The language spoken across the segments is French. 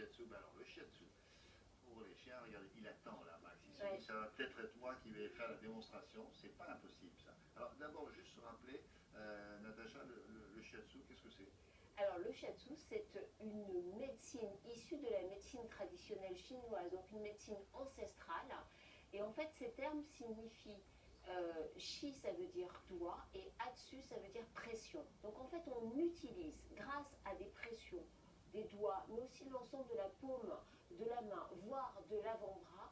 shiatsu. Ben alors le shiatsu, pour les chiens, regardez, il attend là, Max. Il se Ouais. dit, ça va peut-être être moi qui vais faire la démonstration. C'est pas impossible ça. Alors d'abord, juste se rappeler, Natacha, le shiatsu, qu'est-ce que c'est? Alors le shiatsu, c'est une médecine issue de la médecine traditionnelle chinoise, donc une médecine ancestrale. Et en fait, ces termes signifient shi, ça veut dire doigt, et atsu, ça veut dire pression. Donc en fait, on utilise, grâce à des pressions, des doigts, mais aussi l'ensemble de la paume de la main, voire de l'avant-bras,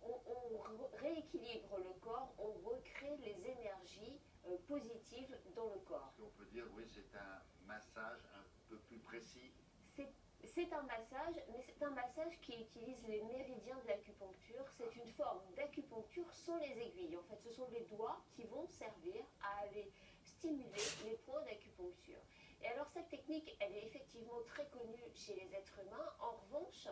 on rééquilibre le corps, on recrée les énergies positives dans le corps. On peut dire, oui, c'est un massage un peu plus précis. C'est un massage, mais c'est un massage qui utilise les méridiens de l'acupuncture. C'est une forme d'acupuncture sans les aiguilles. En fait, ce sont les doigts qui vont servir à aller stimuler les points d'acupuncture. Et alors, cette technique, elle est effectivement très connue chez les êtres humains. En revanche,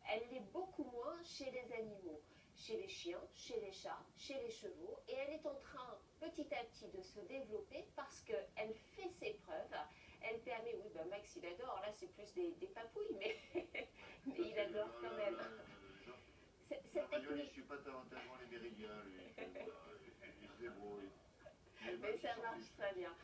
elle l'est beaucoup moins chez les animaux, chez les chiens, chez les chats, chez les chevaux. Et elle est en train petit à petit de se développer parce qu'elle fait ses preuves. Elle permet, oui, ben Max il adore, là c'est plus des papouilles, mais, mais il adore quand même. Cette technique... Il ne suit pas tellement les méridiens, lui. Il se débrouille. Mais ça marche très bien.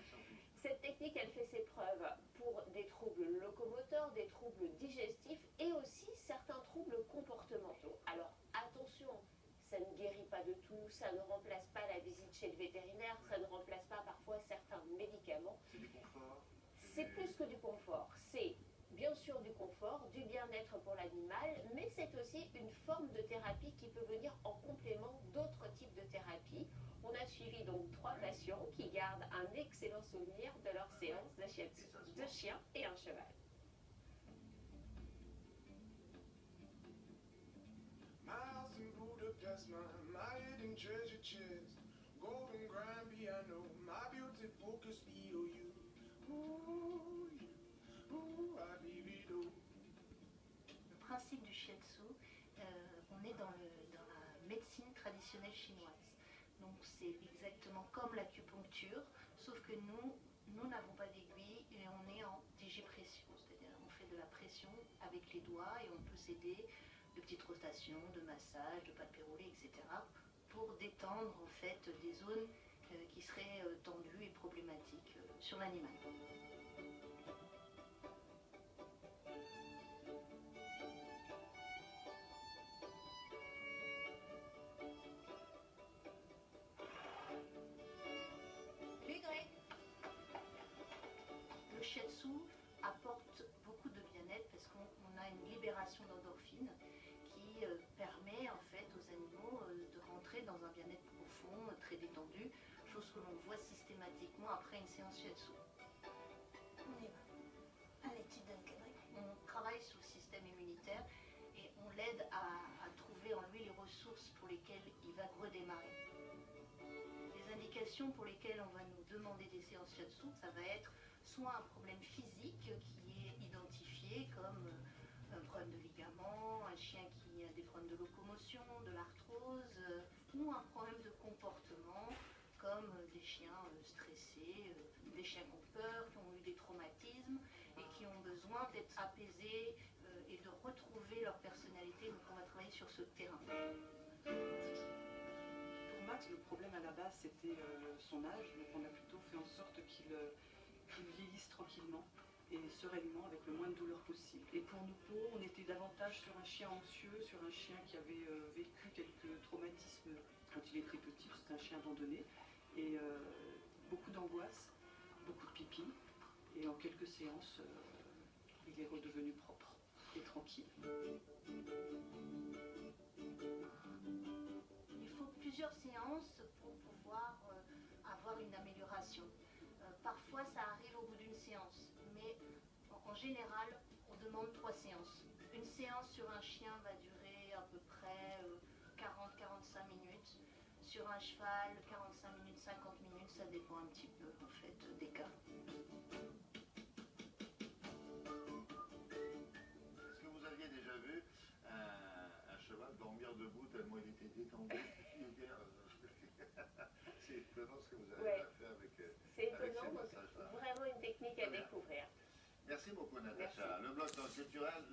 Cette technique, elle fait ses preuves pour des troubles locomoteurs, des troubles digestifs et aussi certains troubles comportementaux. Alors attention, ça ne guérit pas de tout, ça ne remplace pas la visite chez le vétérinaire, ça ne remplace pas parfois certains médicaments. C'est du confort? C'est plus que du confort, c'est bien sûr du confort, du bien-être pour l'animal, mais c'est aussi une forme de thérapie qui peut venir en complément d'autres types de thérapies. On a suivi donc 3 patients qui gardent un excellent souvenir de leur séance de chien et un cheval. My house in Budapest, my hidden treasure chest, golden grand piano, my beauty focus EOU. Le principe du shiatsu, on est dans la médecine traditionnelle chinoise. Donc c'est exactement comme l'acupuncture, sauf que nous n'avons pas d'aiguille et on est en digipression, c'est-à-dire on fait de la pression avec les doigts et on peut s'aider de petites rotations, de massages, de palpérolés, etc. pour détendre en fait des zones qui seraient tendues et problématiques sur l'animal. Le shiatsu apporte beaucoup de bien-être parce qu'on a une libération d'endorphines qui permet en fait aux animaux de rentrer dans un bien-être profond, très détendu, chose que l'on voit systématiquement après une séance shiatsu. On y va. Allez, tu donnes, Cadré. On travaille sur le système immunitaire et on l'aide à trouver en lui les ressources pour lesquelles il va redémarrer. Les indications pour lesquelles on va nous demander des séances shiatsu, ça va être soit un problème physique qui est identifié comme un problème de ligament, un chien qui a des problèmes de locomotion, de l'arthrose, ou un problème de comportement comme des chiens stressés, des chiens qui ont peur, qui ont eu des traumatismes et qui ont besoin d'être apaisés et de retrouver leur personnalité. Donc on va travailler sur ce terrain. Pour Max, le problème à la base c'était son âge, donc on a plutôt fait en sorte qu'il vieillisse tranquillement et sereinement avec le moins de douleur possible. Et pour Noupo, on était davantage sur un chien anxieux, sur un chien qui avait vécu quelques traumatismes quand il était petit, c'était un chien abandonné, et beaucoup d'angoisse, beaucoup de pipi, et en quelques séances, il est redevenu propre et tranquille. Il faut plusieurs séances pour pouvoir avoir une amélioration. Parfois ça arrive au bout d'une séance, mais en général on demande 3 séances. Une séance sur un chien va durer à peu près 40-45 minutes. Sur un cheval, 45 minutes, 50 minutes, ça dépend un petit peu en fait des cas. Est-ce que vous aviez déjà vu un cheval dormir debout tellement il était détendu? C'est étonnant ce que vous avez fait avec C'est avec étonnant, ces massages-là. vraiment une technique à découvrir. Merci beaucoup Natacha. Le bloc culturel.